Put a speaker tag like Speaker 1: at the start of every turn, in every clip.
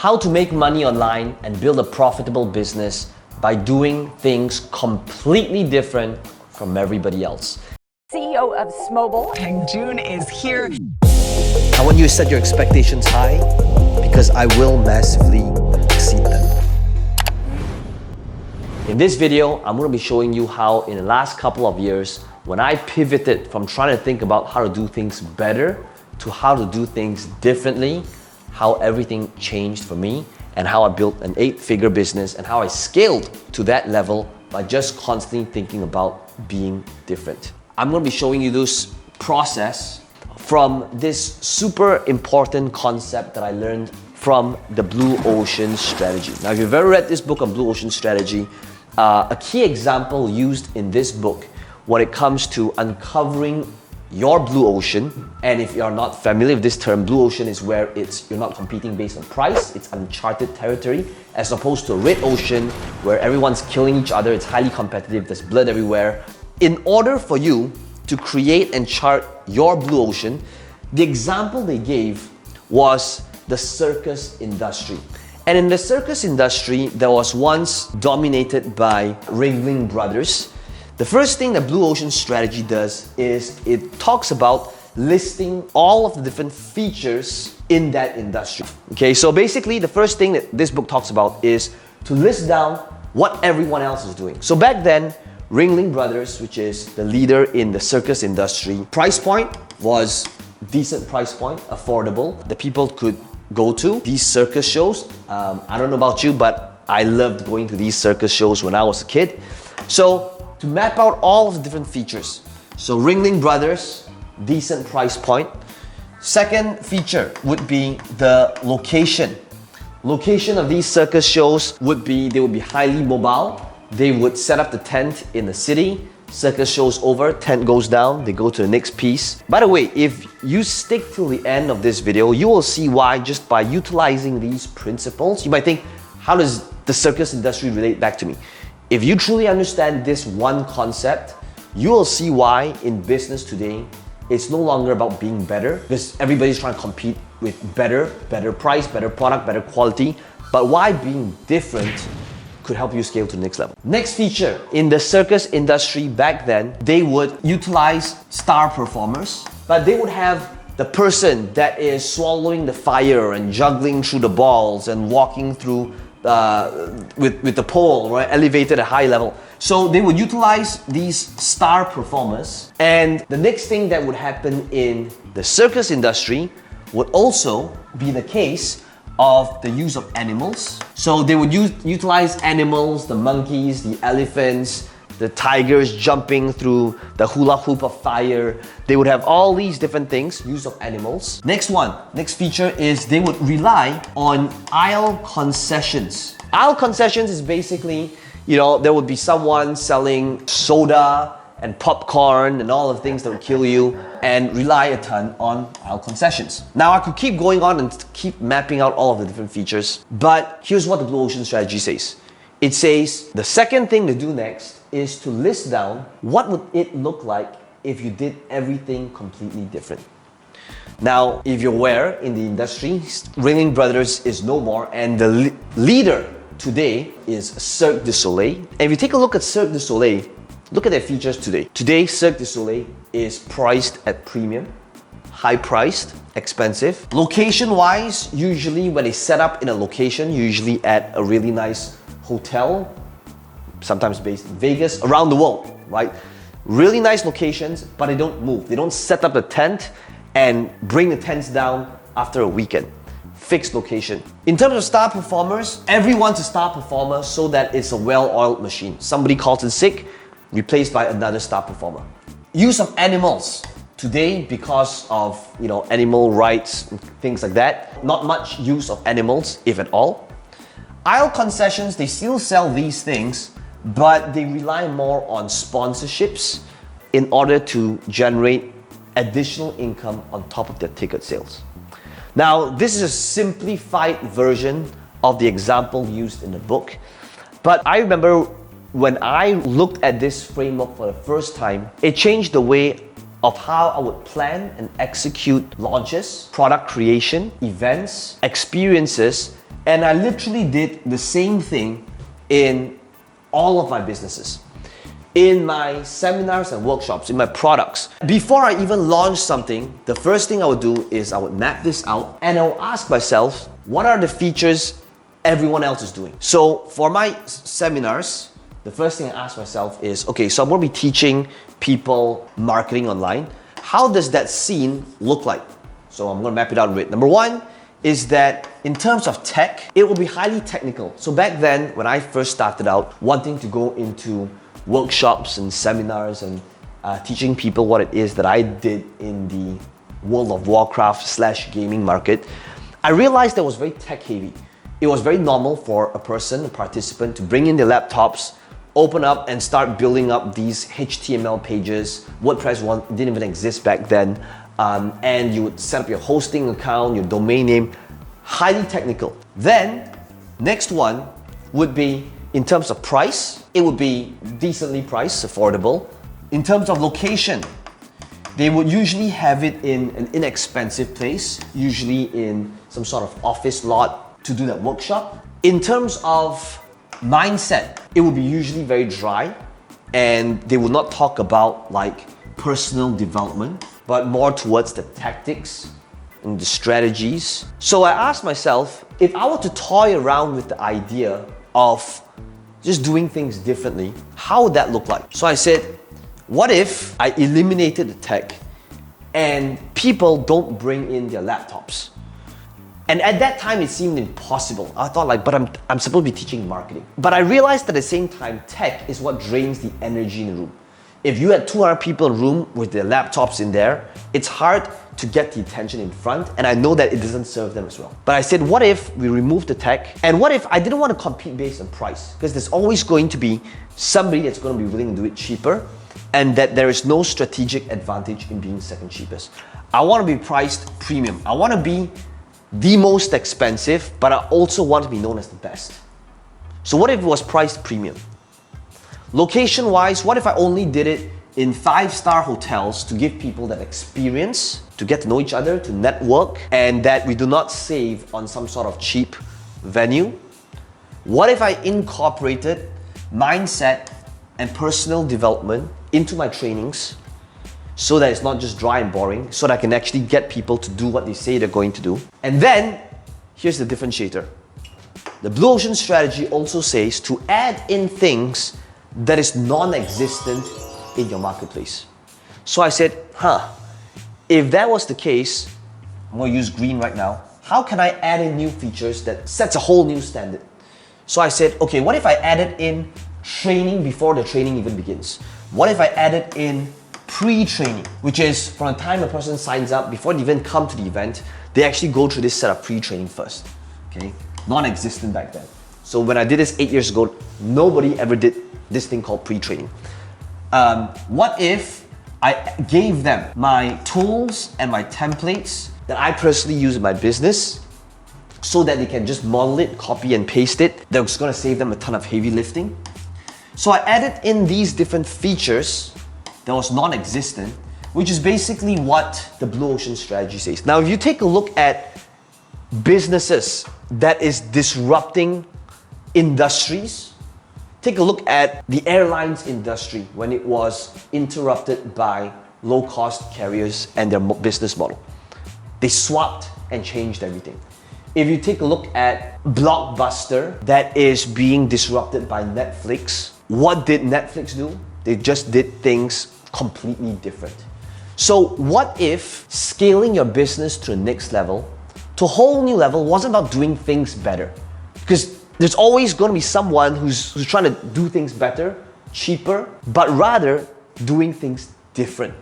Speaker 1: how to make money online and build a profitable business by doing things completely different from everybody else.
Speaker 2: CEO of Smobile.
Speaker 3: Peng Joon is here.
Speaker 1: I want you to set your expectations high because I will massively exceed them. In this video, I'm going to be showing you how in the last couple of years, when I pivoted from trying to think about how to do things better to how to do things differently, how everything changed for me and how I built an 8-figure business and how I scaled to that level by just constantly thinking about being different. I'm going to be showing you this process from this super important concept that I learned from the Blue Ocean Strategy. Now, if you've ever read this book on Blue Ocean Strategy, a key example used in this book when it comes to uncovering your blue ocean, and if you're not familiar with this term, blue ocean is where you're not competing based on price, it's uncharted territory, as opposed to a red ocean where everyone's killing each other, it's highly competitive, there's blood everywhere. In order for you to create and chart your blue ocean, the example they gave was the circus industry. And in the circus industry that was once dominated by Ringling Brothers, the first thing that Blue Ocean Strategy does is it talks about listing all of the different features in that industry. Okay, so basically the first thing that this book talks about is to list down what everyone else is doing. So back then, Ringling Brothers, which is the leader in the circus industry, price point was decent price point, affordable, that people could go to these circus shows. I don't know about you, but I loved going to these circus shows when I was a kid. So to map out all of the different features. So Ringling Brothers, decent price point. Second feature would be the location. Location of these circus shows would be, they would be highly mobile. They would set up the tent in the city. Circus show's over, tent goes down, they go to the next piece. By the way, if you stick till the end of this video, you will see why just by utilizing these principles, you might think, how does the circus industry relate back to me? If you truly understand this one concept, you will see why in business today, it's no longer about being better because everybody's trying to compete with better price, better product, better quality, but why being different could help you scale to the next level. Next feature, in the circus industry back then, they would utilize star performers, but they would have the person that is swallowing the fire and juggling through the balls and walking through with the pole, right, elevated at high level. So they would utilize these star performers, and the next thing that would happen in the circus industry would also be the case of the use of animals. So they would utilize animals, the monkeys, the elephants, the tigers jumping through the hula hoop of fire. They would have all these different things, use of animals. Next feature is they would rely on aisle concessions. Aisle concessions is basically, there would be someone selling soda and popcorn and all the things that would kill you, and rely a ton on aisle concessions. Now I could keep going on and keep mapping out all of the different features, but here's what the Blue Ocean Strategy says. It says the second thing to do next is to list down what would it look like if you did everything completely different. Now, if you're aware, in the industry, Ringling Brothers is no more, and the leader today is Cirque du Soleil. And if you take a look at Cirque du Soleil, look at their features today. Today, Cirque du Soleil is priced at premium, high priced, expensive. Location-wise, usually when they set up in a location, usually at a really nice hotel, sometimes based in Vegas, around the world, right? Really nice locations, but they don't move. They don't set up the tent and bring the tents down after a weekend. Fixed location. In terms of star performers, everyone's a star performer so that it's a well-oiled machine. Somebody calls in sick, replaced by another star performer. Use of animals. Today, because of animal rights and things like that, not much use of animals, if at all. Aisle concessions, they still sell these things, but they rely more on sponsorships in order to generate additional income on top of their ticket sales. Now, this is a simplified version of the example used in the book, but I remember when I looked at this framework for the first time, it changed the way of how I would plan and execute launches, product creation, events, experiences, And I literally did the same thing in all of my businesses, in my seminars and workshops, in my products. Before I even launch something, the first thing I would do is I would map this out and I would ask myself, what are the features everyone else is doing? So for my seminars, the first thing I ask myself is, okay, so I'm going to be teaching people marketing online. How does that scene look like? So I'm going to map it out in red. Number one is that in terms of tech, it will be highly technical. So back then, when I first started out, wanting to go into workshops and seminars and teaching people what it is that I did in the World of Warcraft / gaming market, I realized that was very tech heavy. It was very normal for a person, a participant, to bring in their laptops, open up and start building up these HTML pages. WordPress didn't even exist back then. And you would set up your hosting account, your domain name, highly technical. Then, next one would be in terms of price, it would be decently priced, affordable. In terms of location, they would usually have it in an inexpensive place, usually in some sort of office lot to do that workshop. In terms of mindset, it would be usually very dry and they would not talk about like personal development, but more towards the tactics and the strategies. So I asked myself, if I were to toy around with the idea of just doing things differently, how would that look like? So I said, what if I eliminated the tech and people don't bring in their laptops? And at that time, it seemed impossible. I thought like, but I'm supposed to be teaching marketing. But I realized at the same time, tech is what drains the energy in the room. If you had 200 people in a room with their laptops in there, it's hard to get the attention in front, and I know that it doesn't serve them as well. But I said, what if we remove the tech? And what if I didn't want to compete based on price? Because there's always going to be somebody that's going to be willing to do it cheaper, and that there is no strategic advantage in being second cheapest. I want to be priced premium. I want to be the most expensive, but I also want to be known as the best. So what if it was priced premium? Location-wise, what if I only did it in 5-star hotels to give people that experience, to get to know each other, to network, and that we do not save on some sort of cheap venue? What if I incorporated mindset and personal development into my trainings so that it's not just dry and boring, so that I can actually get people to do what they say they're going to do? And then, here's the differentiator. The Blue Ocean strategy also says to add in things that is non-existent in your marketplace. So I said, if that was the case, I'm going to use green right now. How can I add in new features that sets a whole new standard? So I said, okay, what if I added in training before the training even begins? What if I added in pre-training, which is from the time a person signs up, before they even come to the event, they actually go through this set of pre-training first, okay? Non-existent back then. So when I did this 8 years ago, nobody ever did this thing called pre-training. What if I gave them my tools and my templates that I personally use in my business so that they can just model it, copy and paste it? That's gonna save them a ton of heavy lifting. So I added in these different features that was non-existent, which is basically what the Blue Ocean strategy says. Now, if you take a look at businesses that is disrupting industries, take a look at the airlines industry when it was interrupted by low-cost carriers and their business model. They swapped and changed everything. If you take a look at Blockbuster that is being disrupted by Netflix, what did Netflix do? They just did things completely different. So what if scaling your business to the next level, to a whole new level, wasn't about doing things better? Because there's always going to be someone who's trying to do things better, cheaper, but rather doing things different.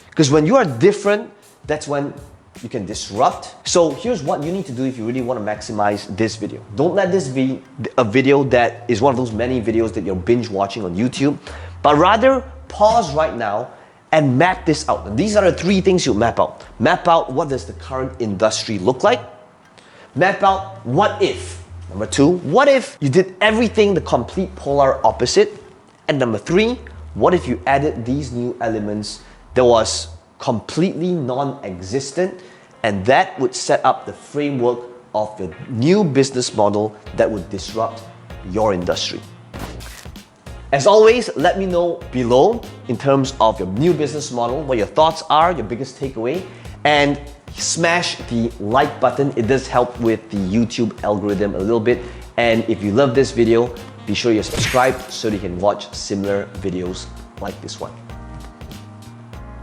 Speaker 1: Because when you are different, that's when you can disrupt. So here's what you need to do if you really want to maximize this video. Don't let this be a video that is one of those many videos that you're binge watching on YouTube, but rather pause right now and map this out. And these are the 3 things you map out. Map out what does the current industry look like. Map out what if. Number 2, what if you did everything the complete polar opposite? And number 3, what if you added these new elements that was completely non-existent, and that would set up the framework of your new business model that would disrupt your industry. As always, let me know below in terms of your new business model, what your thoughts are, your biggest takeaway, and smash the like button. It does help with the YouTube algorithm a little bit. And if you love this video, be sure you're subscribed so that you can watch similar videos like this one.